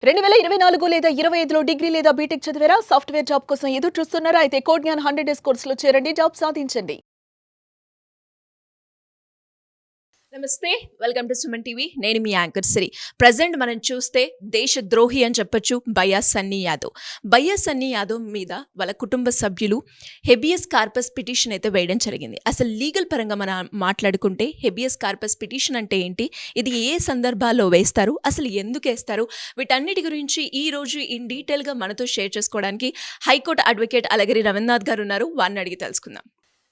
2024 లేదా 25లో డిగ్రీ లేదా బీటెక్ చదివారా? సాఫ్ట్‌వేర్ జాబ్ కోసం ఎదురు చూస్తున్నారా? అయితే కోడ్ జ్ఞాన్ 100 డేస్ కోర్సులో చేరండి. జాబ్ సాధించండి. నమస్తే, వెల్కమ్ టు సుమన్ టీవీ. నేను మీ యాంకర్ సిరి. ప్రజెంట్ మనం చూస్తే దేశద్రోహి అని చెప్పొచ్చు బయ్యా సన్నీ యాదవ్. బయ్యా సన్నీ యాదవ్ మీద వాళ్ళ కుటుంబ సభ్యులు హెబియస్ కార్పస్ పిటిషన్ అయితే వేయడం జరిగింది. అసలు లీగల్ పరంగా మనం మాట్లాడుకుంటే హెబియస్ కార్పస్ పిటిషన్ అంటే ఏంటి, ఇది ఏ సందర్భాల్లో వేస్తారు, అసలు ఎందుకు వేస్తారు, వీటన్నిటి గురించి ఈ రోజు ఇన్ డీటెయిల్గా మనతో షేర్ చేసుకోవడానికి హైకోర్టు అడ్వకేట్ అలగిరి రవీంద్రనాథ్ గారు ఉన్నారు. వారిని అడిగి తెలుసుకుందాం.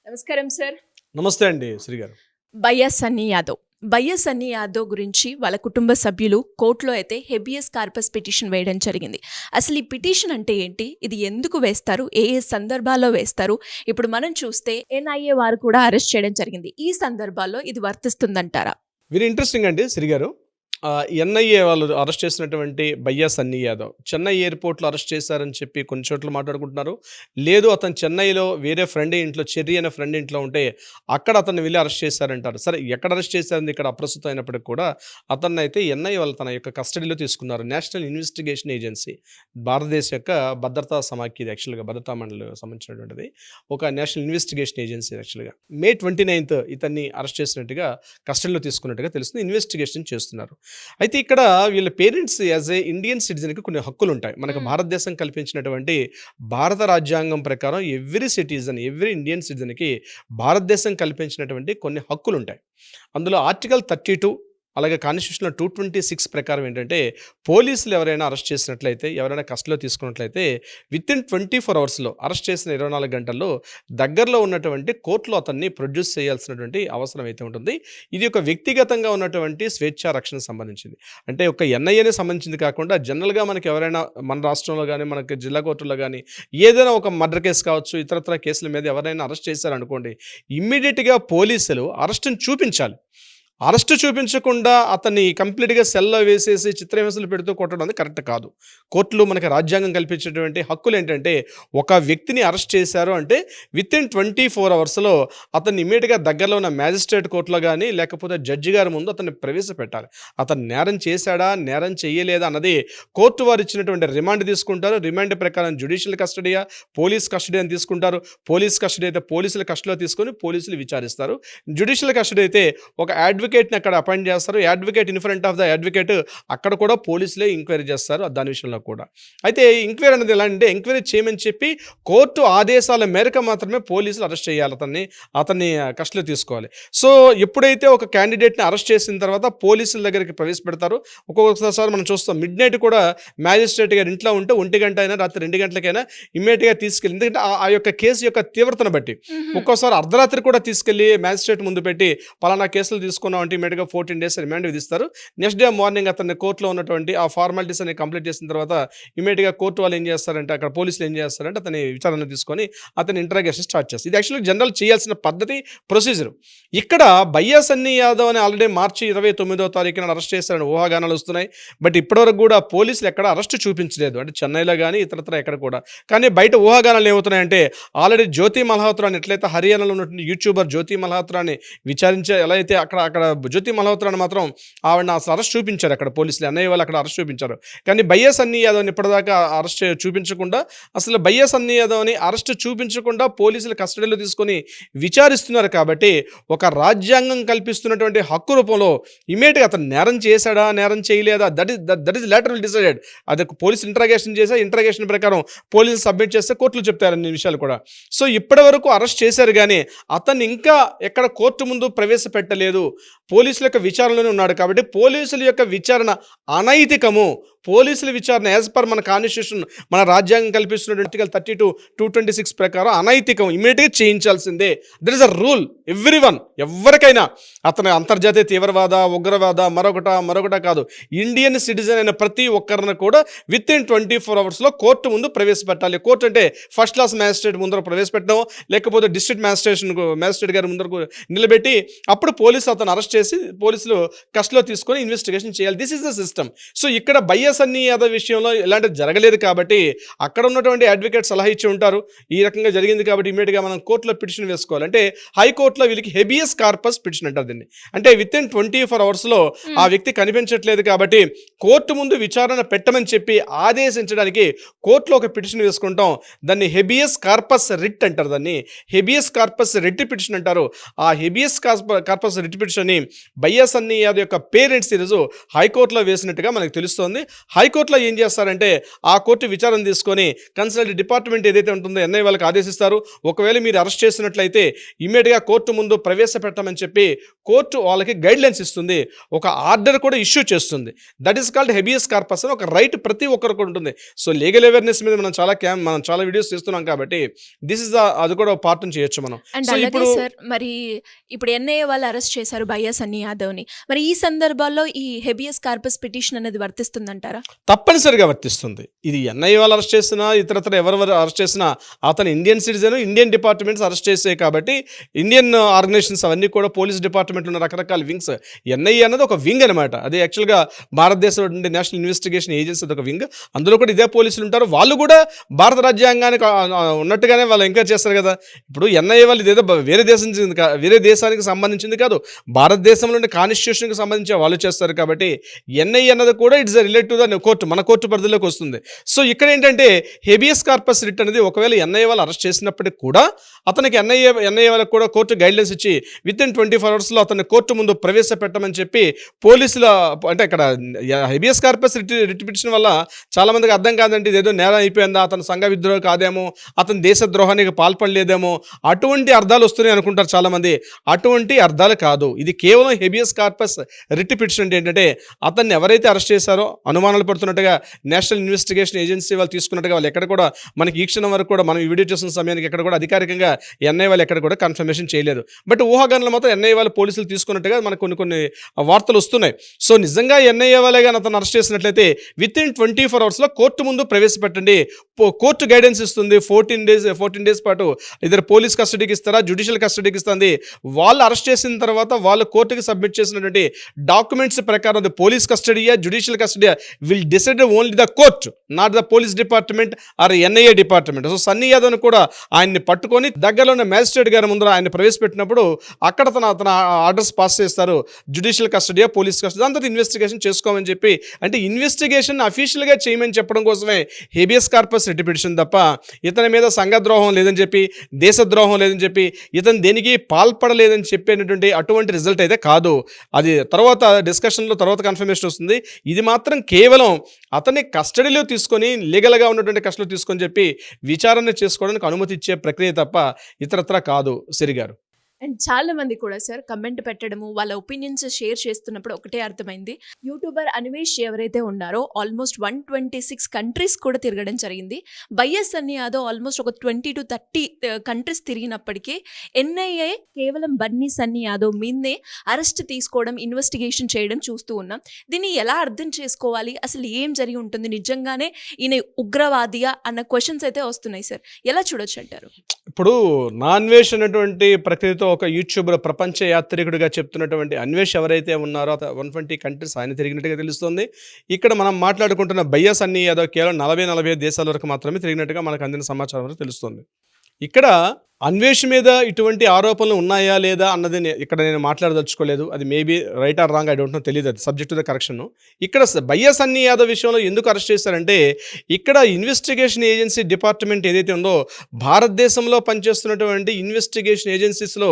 నమస్కారం సార్. నమస్తే అండి శ్రీ గారు. బయ్యా సన్నీ యాదవ్ గురించి వాళ్ళ కుటుంబ సభ్యులు కోర్టులో అయితే హెబియస్ కార్పస్ పిటిషన్ వేయడం జరిగింది. అసలు ఈ పిటిషన్ అంటే ఏంటి, ఇది ఎందుకు వేస్తారు, ఏ ఏ సందర్భాల్లో వేస్తారు, ఇప్పుడు మనం చూస్తే ఎన్ఐఏ వారు కూడా అరెస్ట్ చేయడం జరిగింది. ఈ సందర్భాల్లో ఇది వర్తిస్తుందంటారా? వెరీ ఇంట్రెస్టింగ్ అండి శ్రీ గారు. ఎన్ఐఏ వాళ్ళు అరెస్ట్ చేసినటువంటి బయ్యా సన్నీ యాదవ్ చెన్నై ఎయిర్పోర్ట్లో అరెస్ట్ చేశారని చెప్పి కొన్ని చోట్ల మాట్లాడుకుంటున్నారు. లేదు, అతను చెన్నైలో వేరే ఫ్రెండ్ ఇంట్లో, చెర్రీ అనే ఫ్రెండ్ ఇంట్లో ఉంటే అక్కడ అతన్ని వెళ్ళి అరెస్ట్ చేశారంటారు. సరే, ఎక్కడ అరెస్ట్ చేశారని ఇక్కడ అప్రస్తుతం అయినప్పటికీ కూడా అతన్ని అయితే ఎన్ఐఏ వాళ్ళు తన యొక్క కస్టడీలో తీసుకున్నారు. నేషనల్ ఇన్వెస్టిగేషన్ ఏజెన్సీ, భారతదేశం యొక్క భద్రతా సమాఖ్య, ఇది యాక్చువల్గా భద్రతా మండలి సంబంధించినటువంటిది ఒక నేషనల్ ఇన్వెస్టిగేషన్ ఏజెన్సీ. యాక్చువల్గా May 29 ఇతన్ని అరెస్ట్ చేసినట్టుగా, కస్టడీలో తీసుకున్నట్టుగా తెలుస్తుంది. ఇన్వెస్టిగేషన్ చేస్తున్నారు. అయితే ఇక్కడ వీళ్ళ పేరెంట్స్ యాజ్ ఏ ఇండియన్ సిటిజన్కి కొన్ని హక్కులు ఉంటాయి. మనకు భారతదేశం కల్పించినటువంటి భారత రాజ్యాంగం ప్రకారం ఎవ్రీ ఇండియన్ సిటిజన్కి భారతదేశం కల్పించినటువంటి కొన్ని హక్కులు ఉంటాయి. అందులో ఆర్టికల్ 32 అలాగే కాన్స్టిట్యూషన్లో 226 ప్రకారం ఏంటంటే, పోలీసులు ఎవరైనా అరెస్ట్ చేసినట్లయితే, ఎవరైనా కస్టడీలో తీసుకున్నట్లయితే వితిన్ 24 అవర్స్లో, అరెస్ట్ చేసిన 24 గంటల్లో దగ్గరలో ఉన్నటువంటి కోర్టులో అతన్ని ప్రొడ్యూస్ చేయాల్సినటువంటి అవసరం అయితే ఉంటుంది. ఇది ఒక వ్యక్తిగతంగా ఉన్నటువంటి స్వేచ్ఛా రక్షణకు సంబంధించింది. అంటే ఒక ఎన్ఐఏనే సంబంధించింది కాకుండా జనరల్గా మనకి ఎవరైనా మన రాష్ట్రంలో కానీ, మనకి జిల్లా కోర్టులో కానీ ఏదైనా ఒక మర్డర్ కేసు కావచ్చు, ఇతరత్ర కేసుల మీద ఎవరైనా అరెస్ట్ చేశారనుకోండి, ఇమ్మీడియట్గా పోలీసులు అరెస్ట్ని చూపించాలి. అరెస్ట్ చూపించకుండా అతన్ని కంప్లీట్గా సెల్లో వేసేసి చిత్రహింసలు పెడుతూ కొట్టడం అనేది కరెక్ట్ కాదు. కోర్టులు మనకి రాజ్యాంగం కల్పించేటువంటి హక్కులు ఏంటంటే, ఒక వ్యక్తిని అరెస్ట్ చేశారు అంటే వితిన్ 24 అవర్స్లో అతన్ని ఇమ్మీడియట్గా దగ్గరలో ఉన్న మ్యాజిస్ట్రేట్ కోర్టులో కానీ లేకపోతే జడ్జి గారి ముందు అతన్ని ప్రవేశపెట్టాలి. అతను నేరం చేశాడా, నేరం చేయలేదా అన్నది కోర్టు వారు ఇచ్చినటువంటి రిమాండ్ తీసుకుంటారు. రిమాండ్ ప్రకారం జ్యుడిషియల్ కస్టడీయా, పోలీస్ కస్టడీ అని తీసుకుంటారు. పోలీస్ కస్టడీ అయితే పోలీసుల కస్టడీలో తీసుకొని పోలీసులు విచారిస్తారు. జ్యుడిషియల్ కస్టడీ అయితే ఒక అడ్వకేట్ని అక్కడ అపాయింట్ చేస్తారు. Advocate in front of the advocate అక్కడ కూడా పోలీసులే ఎంక్వైరీ చేస్తారు దాని విషయంలో కూడా. అయితే ఎంక్వైరీ అనేది ఎలా అంటే, ఎంక్వైరీ చేయమని చెప్పి కోర్టు ఆదేశాల మేరకు మాత్రమే పోలీసులు అరెస్ట్ చేయాలి, అతన్ని కస్టడీలో తీసుకోవాలి. సో ఎప్పుడైతే ఒక క్యాండిడేట్ని అరెస్ట్ చేసిన తర్వాత పోలీసుల దగ్గరికి ప్రవేశపెడతారు. ఒక్కొక్కసారి మనం చూస్తాం, మిడ్ నైట్ కూడా మ్యాజిస్ట్రేట్ గారి ఇంట్లో ఉంటే 1 గంట అయినా రాత్రి 2 గంటలకైనా ఇమ్మీడియట్గా తీసుకెళ్ళి, ఎందుకంటే ఆ యొక్క కేసు యొక్క తీవ్రతను బట్టి ఒక్కోసారి అర్ధరాత్రి కూడా తీసుకెళ్ళి మ్యాజిస్ట్రేట్ ముందు పెట్టి పలానా కేసులు తీసుకున్నాం అంటే ఇమీడియట్గా 14 days రిమాండ్ విధిస్తారు. నెక్స్ట్ డే మార్నింగ్ అతన్ని కోర్టులో ఉన్నటువంటి ఆ ఫార్మాలిటీస్ అన్ని కంప్లీట్ చేసిన తర్వాత ఇమీడియట్గా కోర్టు వాళ్ళు ఏం చేస్తారంటే, అక్కడ పోలీసులు ఏం చేస్తారంటే అతని విచారణ తీసుకొని అతని ఇంటరాగేషన్ స్టార్ట్ చేస్తారు. ఇది యాక్చువల్లీ జనరల్ చేయాల్సిన పద్ధతి, ప్రొసీజర్. ఇక్కడ బయ్యా సన్నీ యాదవ్ అని ఆల్రెడీ మార్చి 29 అరెస్ట్ చేశారని ఊహాగానాలు వస్తున్నాయి. బట్ ఇప్పటివరకు కూడా పోలీసులు ఎక్కడ అరెస్ట్ చూపించలేదు, అంటే చెన్నైలో కానీ ఇతరత్ర ఎక్కడ కూడా. కానీ బయట ఊహాగానాలు ఏమవుతున్నాయంటే, ఆల్రెడీ జ్యోతి మల్హోత్రాని, ఎట్లయితే హర్యానాలో ఉన్నటువంటి యూట్యూబర్ జ్యోతి మల్హోత్రాని విచారించే, ఎలా అయితే అక్కడ జ్యోతి మల్హోత్రాని మాత్రం ఆవిడని అసలు అరెస్ట్ చూపించారు అక్కడ పోలీసులు, ఎన్ఐఏ వాళ్ళు అక్కడ అరెస్ట్ చూపించారు. కానీ బయ్యా సన్నీ యాదవ్ని ఇప్పటిదాకా అరెస్ట్ చూపించకుండా, అసలు బయ్యా సన్నీ యాదవ్ని అరెస్ట్ చూపించకుండా పోలీసులు కస్టడీలో తీసుకొని విచారిస్తున్నారు. కాబట్టి ఒక రాజ్యాంగం కల్పిస్తున్నటువంటి హక్కు రూపంలో ఇమీడియట్గా అతను నేరం చేశాడా, నేరం చేయలేదా, దట్ ఈస్ లేటర్ డిసైడెడ్. అది పోలీసు ఇంటరాగేషన్ చేసా, ఇంటరాగేషన్ ప్రకారం పోలీసులు సబ్మిట్ చేస్తే కోర్టులు చెప్తారు అన్ని విషయాలు కూడా. సో ఇప్పటి వరకు అరెస్ట్ చేశారు కానీ అతన్ని ఇంకా ఎక్కడ కోర్టు ముందు ప్రవేశపెట్టలేదు. పోలీసుల యొక్క విచారణలోనే ఉన్నాడు. కాబట్టి పోలీసుల యొక్క విచారణ అనైతికము. పోలీసుల విచారణ యాజ్ పర్ మన కాన్స్టిట్యూషన్, మన రాజ్యాంగం కల్పిస్తున్న ఆర్టికల్ 32, 226 ప్రకారం అనైతికం, ఇమీడియట్గా చేయించాల్సిందే. That is a rule. ఎవరికైనా అతను అంతర్జాతీయ తీవ్రవాద, ఉగ్రవాద, మరొకట కాదు, ఇండియన్ సిటిజన్ అయిన ప్రతి ఒక్కరిని కూడా వితిన్ 24 అవర్స్లో కోర్టు ముందు ప్రవేశపెట్టాలి. కోర్టు అంటే ఫస్ట్ క్లాస్ మ్యాజిస్ట్రేట్ ముందర ప్రవేశపెట్టడం, లేకపోతే డిస్ట్రిక్ట్ మ్యాజిస్ట్రేట్ గారి ముందరకు నిలబెట్టి అప్పుడు పోలీసు అతను అరెస్ట్ చేసి పోలీసులు కస్టడీలో తీసుకొని ఇన్వెస్టిగేషన్ చేయాలి. This is the system. So ఇక్కడ బయ్యా సన్నీ యాదవ్ విషయంలో ఇలాంటిది జరగలేదు కాబట్టి అక్కడ ఉన్నటువంటి అడ్వకేట్ సలహా ఇచ్చి ఉంటారు, ఈ రకంగా జరిగింది కాబట్టి ఇమీడియట్గా మనం కోర్టులో పిటిషన్ వేసుకోవాలి. అంటే హైకోర్టులో వీళ్ళకి హెబియస్ కార్పస్ పిటిషన్ అంటారు దీన్ని. అంటే విత్ ఇన్ 24 అవర్స్లో ఆ వ్యక్తి కనిపించట్లేదు కాబట్టి కోర్టు ముందు విచారణ పెట్టమని చెప్పి ఆదేశించడానికి కోర్టులో ఒక పిటిషన్ వేసుకుంటాం. దాన్ని హెబియస్ కార్పస్ రిట్ అంటారు. దాన్ని హెబియస్ కార్పస్ రిట్ పిటిషన్ అంటారు. ఆ హెబియస్ కార్పస్ రిట్ పిటిషన్ని బయ్యా సన్నీ యాదవ్ యొక్క పేరెంట్స్ ఈరోజు హైకోర్టులో వేసినట్టుగా మనకు తెలుస్తోంది. హైకోర్టులో ఏం చేస్తారంటే ఆ కోర్టు విచారణ తీసుకొని కన్సల్ట్ డిపార్ట్మెంట్ ఏదైతే ఉంటుందో ఎన్ఐ వాళ్ళకి ఆదేశిస్తారు. ఒకవేళ మీరు అరెస్ట్ చేసినట్లయితే ఇమ్మీడియట్గా కోర్టు ముందు ప్రవేశపెట్టమని చెప్పి కోర్టు వాళ్ళకి గైడ్ లైన్స్ ఇస్తుంది, ఒక ఆర్డర్ కూడా ఇష్యూ చేస్తుంది. That is called habeas corpus అని ఒక రైట్ ప్రతి ఒక్కరికి ఉంటుంది. సో లీగల్ అవేర్నెస్ మీద మనం చాలా వీడియోస్ చేస్తున్నాం కాబట్టి దిస్ ఇస్ అది కూడా పార్ట్ చేయొచ్చు మనం. అండ్ సో అలాగే ఇప్పుడు సార్, మరి ఇప్పుడు ఎన్ఐఏ వాళ్ళు అరెస్ట్ చేశారు బయ్యా సన్నీ యాదవ్ని. మరి ఈ సందర్భాల్లో ఈ హెబియస్ కార్పస్ పిటిషన్ అనేది వర్తిస్తుందంటారా? తప్పనిసరిగా వర్తిస్తుంది. ఇది ఎన్ఐ వాళ్ళు అరెస్ట్ చేసినా ఇతరత్ర ఎవరెవరు అరెస్ట్ చేసినా అతను Indian citizen, Indian departments arrest చేసాయి కాబట్టి ఇండియన్ ఆర్గనైజేషన్స్ అవన్నీ కూడా పోలీస్ డిపార్ట్మెంట్లో ఉన్న రకరకాల వింగ్స్. ఎన్ఐఏ అన్నది ఒక వింగ్ అనమాట. అది యాక్చువల్గా భారతదేశంలో ఉండే నేషనల్ ఇన్వెస్టిగేషన్ ఏజెన్సీ ఒక వింగ్. అందులో కూడా ఇదే పోలీసులు ఉంటారు. వాళ్ళు కూడా భారత రాజ్యాంగానికి ఉన్నట్టుగానే వాళ్ళు ఎంకరేజ్ చేస్తారు కదా. ఇప్పుడు ఎన్ఐఏ వాళ్ళు ఇదేదో వేరే దేశానికి సంబంధించింది కాదు, భారతదేశంలోని కాన్స్టిట్యూషన్కి సంబంధించి వాళ్ళు చేస్తారు కాబట్టి ఎన్ఐఏ అన్నది కూడా it's relate to the court, మన కోర్టు పరిధిలోకి వస్తుంది. సో ఇక్కడ ఏంటంటే హెబియస్ కార్పస్ రిట్ అనేది ఒకవేళ ఎన్ఐఏ వాళ్ళు అరెస్ట్ చేసినప్పటికీ కూడా అతనికి ఎన్ఐఏ వాళ్ళకి కూడా కోర్టు గైడ్లైన్స్ ఇచ్చి విత్ ఇన్ 24 అవర్స్లో అతన్ని కోర్టు ముందు ప్రవేశపెట్టమని చెప్పి పోలీసుల అంటే ఇక్కడ హెబియస్ కార్పస్ రిట్ పిటిషన్ వల్ల చాలామందికి అర్థం కాదంటే ఇదేదో నేరం అయిపోయిందా, అతను సంఘ విద్రోహం కాదేమో, అతను దేశద్రోహానికి పాల్పడలేదేమో, అటువంటి అర్థాలు వస్తున్నాయి అనుకుంటారు చాలామంది. అటువంటి అర్థాలు కాదు. ఇది కేవలం హెబియస్ కార్పస్ రిట్ పిటిషన్ అంటే ఏంటంటే అతన్ని ఎవరైతే అరెస్ట్ చేశారో అనుమానాలు పడుతున్నట్టుగా నేషనల్ ఇన్వెస్టిగేషన్ ఏజెన్సీ వాళ్ళు తీసుకున్నట్టుగా వాళ్ళు ఎక్కడ కూడా మనకి ఈ క్షణం వరకు కూడా మనం ఈ వీడియో చేస్తున్న సమయానికి ఎక్కడ కూడా అధికారికంగా ఎన్ఐ వాళ్ళు ఎక్కడ కూడా కన్ఫర్మేషన్ చేయలేదు. బట్ ఊహాగానాలు మాత్రం ఎన్ఐ వాళ్ళు పోలీసులు తీసుకున్నట్టుగా మనకు కొన్ని వార్తలు వస్తున్నాయి. సో నిజంగా ఎన్ఐఏ వాళ్ళే కానీ అతను అరెస్ట్ చేసినట్లయితే విత్ ఇన్ 24 అవర్స్లో కోర్టు ముందు ప్రవేశపెట్టండి. కోర్టు గైడెన్స్ ఇస్తుంది. 14 డేస్ పాటు ఇద్దరు పోలీస్ కస్టడీకి ఇస్తారా, జ్యుడిషియల్ కస్టడీకి ఇస్తుంది. వాళ్ళు అరెస్ట్ చేసిన తర్వాత వాళ్ళు కోర్టుకి సబ్మిట్ చేసినటువంటి డాక్యుమెంట్స్ ప్రకారం అది పోలీస్ కస్టడీయా జ్యుడిషియల్ కస్టడీయా will decide only the court, not the police department or NIA department. So Sunny యాదవ్ను కూడా ఆయన్ని పట్టుకొని దగ్గరలో ఉన్న మ్యాజిస్ట్రేట్ గారి ముందర ఆయన ప్రవేశపెట్టినప్పుడు అక్కడ తన ఆర్డర్స్ పాస్ చేస్తారు, జ్యుడిషియల్ కస్టడీయా పోలీస్ కస్టడీ, దాని తర్వాత ఇన్వెస్టిగేషన్ చేసుకోమని చెప్పి. అంటే ఇన్వెస్టిగేషన్ అఫీషియల్గా చేయమని చెప్పడం కోసమే హెబియస్ కార్పస్ రిట్ పిటిషన్ తప్ప ఇతని మీద సంఘద్రోహం లేదని చెప్పి, దేశద్రోహం లేదని చెప్పి, ఇతను దేనికి పాల్పడలేదని చెప్పేటటువంటి అటువంటి రిజల్ట్ అయితే కాదు. అది తర్వాత డిస్కషన్లో తర్వాత కన్ఫర్మేషన్ వస్తుంది. ఇది మాత్రం కేవలం అతన్ని కస్టడీలో తీసుకొని లీగల్గా ఉన్నటువంటి కస్టడీలో తీసుకొని చెప్పి విచారణ చేసుకోవడానికి అనుమతి ఇచ్చే ప్రక్రియ తప్ప ఇతరత్ర కాదు సిరిగారు. అండ్ చాలా మంది కూడా సార్ కమెంట్ పెట్టడము, వాళ్ళ ఒపీనియన్స్ షేర్ చేస్తున్నప్పుడు ఒకటే అర్థమైంది. యూట్యూబర్ అన్వేష్ ఎవరైతే ఉన్నారో ఆల్మోస్ట్ 126 కంట్రీస్ కూడా తిరగడం జరిగింది. బయ్యా సన్నీ యాదవ్ ఆల్మోస్ట్ ఒక 20 to 30 కంట్రీస్ తిరిగినప్పటికీ ఎన్ఐఏ కేవలం బన్నీ సన్నీ యాదవ్ మీదే అరెస్ట్ తీసుకోవడం, ఇన్వెస్టిగేషన్ చేయడం చూస్తూ ఉన్నాం. దీన్ని ఎలా అర్థం చేసుకోవాలి, అసలు ఏం జరిగి ఉంటుంది, నిజంగానే ఈయన ఉగ్రవాదియా అన్న క్వశ్చన్స్ అయితే వస్తున్నాయి సార్. ఎలా చూడొచ్చు అంటారు? ఇప్పుడు అన్వేష్ అనేటువంటి ప్రక్రియతో ఒక యూట్యూబర్ ప్రపంచ యాత్రికుడిగా చెప్తున్నటువంటి అన్వేష్ ఎవరైతే ఉన్నారో 120 కంట్రీస్ ఆయన తిరిగినట్టుగా తెలుస్తుంది. ఇక్కడ మనం మాట్లాడుకుంటున్న బయ్యా సన్నీ యాదవ్ కేవలం 40-45 దేశాల వరకు మాత్రమే తిరిగినట్టుగా మనకు అందిన సమాచారం వరకు తెలుస్తుంది. ఇక్కడ అన్వేష్ మీద ఇటువంటి ఆరోపణలు ఉన్నాయా లేదా అన్నది ఇక్కడ నేను మాట్లాడదలుచుకోలేదు. అది maybe right are wrong, I don't know, తెలియదు. అది సబ్జెక్ట్ టు ద కరెక్షన్. ఇక్కడ బయ్యా సన్నీ యాదవ్ విషయంలో ఎందుకు అరెస్ట్ చేశారంటే ఇక్కడ ఇన్వెస్టిగేషన్ ఏజెన్సీ డిపార్ట్మెంట్ ఏదైతే ఉందో భారతదేశంలో పనిచేస్తున్నటువంటి ఇన్వెస్టిగేషన్ ఏజెన్సీస్లో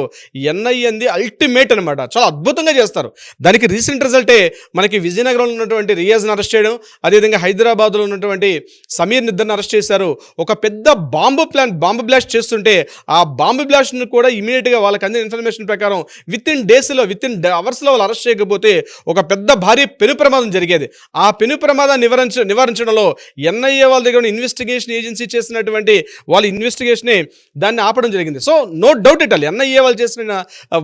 ఎన్ఐఏ అంది అల్టిమేట్ అనమాట. చాలా అద్భుతంగా చేస్తారు. దానికి రీసెంట్ రిజల్టే మనకి విజయనగరంలో ఉన్నటువంటి రియాజ్ని అరెస్ట్ చేయడం, అదేవిధంగా హైదరాబాద్లో ఉన్నటువంటి సమీర్ నిద్దర్ని అరెస్ట్ చేశారు. ఒక పెద్ద బాంబు బ్లాస్ట్ చేస్తుంటే ఆ బాంబు బ్లాస్ట్ను కూడా ఇమీడియట్గా వాళ్ళకి అందిన ఇన్ఫర్మేషన్ ప్రకారం విత్ ఇన్ అవర్స్లో వాళ్ళు అరెస్ట్ చేయకపోతే ఒక పెద్ద భారీ పెను ప్రమాదం జరిగేది. ఆ పెను ప్రమాదాన్ని నివారించడంలో ఎన్ఐఏ వాళ్ళ దగ్గర ఇన్వెస్టిగేషన్ ఏజెన్సీ చేసినటువంటి వాళ్ళ ఇన్వెస్టిగేషనే దాన్ని ఆపడం జరిగింది. So no doubt it all NIA వాళ్ళు చేసిన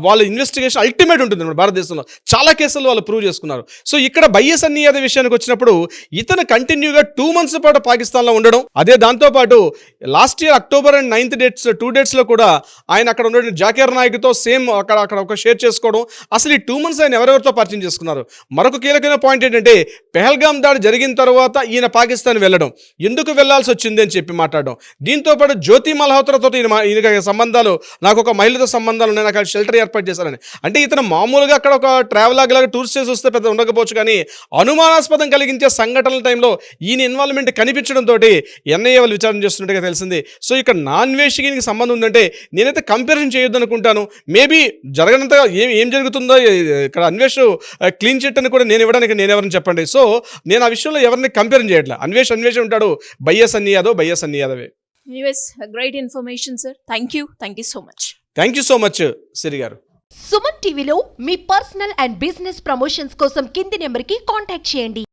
వాళ్ళ ఇన్వెస్టిగేషన్ అల్టిమేట్ ఉంటుంది మన భారతదేశంలో. చాలా కేసుల్లో వాళ్ళు ప్రూవ్ చేసుకున్నారు. సో ఇక్కడ బయ్యా సన్నీ యాదవ్ విషయానికి వచ్చినప్పుడు ఇతను కంటిన్యూగా 2 months పాటు పాకిస్తాన్లో ఉండడం, అదే దాంతోపాటు last year October and 9th 2 dates డేస్లో కూడా ఆయన అక్కడ ఉన్న జాకీర్ నాయక్తో సేమ్ అక్కడ ఒక షేర్ చేసుకోవడం, అసలు ఈ 2 months ఆయన ఎవరెవరితో పరిచయం చేసుకున్నారు. మరొక కీలకమైన పాయింట్ ఏంటంటే పెహల్గాం దాడి జరిగిన తర్వాత ఈయన పాకిస్తాన్ వెళ్ళడం, ఎందుకు వెళ్లాల్సి వచ్చింది అని చెప్పి మాట్లాడడం. దీంతో పాటు జ్యోతి మల్హోత్రాతో ఈయన సంబంధాలు, నాకు ఒక మహిళతో సంబంధాలు ఉన్నాయి, నాకు షెల్టర్ ఏర్పాటు చేశారని. అంటే ఇతను మామూలుగా అక్కడ ఒక ట్రావెల్ లాగా టూర్స్ చేసి వస్తే పెద్ద ఉండకపోవచ్చు, కానీ అనుమానాస్పదం కలిగించే సంఘటనల టైంలో ఈయన ఇన్వాల్వ్మెంట్ కనిపించడంతో ఎన్ఐఏ వాళ్ళు విచారణ చేస్తున్నట్టుగా తెలిసింది. సో ఇక్కడ నాన్ వేషికి సంబంధం ఉందంటే నేనైతే కంపారిజన్ చేయొద్దు అనుకుంటాను. మేబీ జరగనంతగా ఏం జరుగుతుందో ఇక్కడ అన్వేష్ క్లీన్ చిట్ అని కూడా నేను ఇవ్వడానికి నేనెవరని చెప్పండి. సో నేను ఆ విషయంలో ఎవరిని కంపేర్ చేయట్లా. అన్వేష్ ఉంటాడు, బయ్యా సన్నీ యాదవే. Anyways great information sir. Thank you so much. Thank you so much Siri garu. Suman టీవీలో మీ పర్సనల్ అండ్ బిజినెస్ ప్రమోషన్స్ కోసం కింది నెంబర్కి కాంటాక్ట్ చేయండి.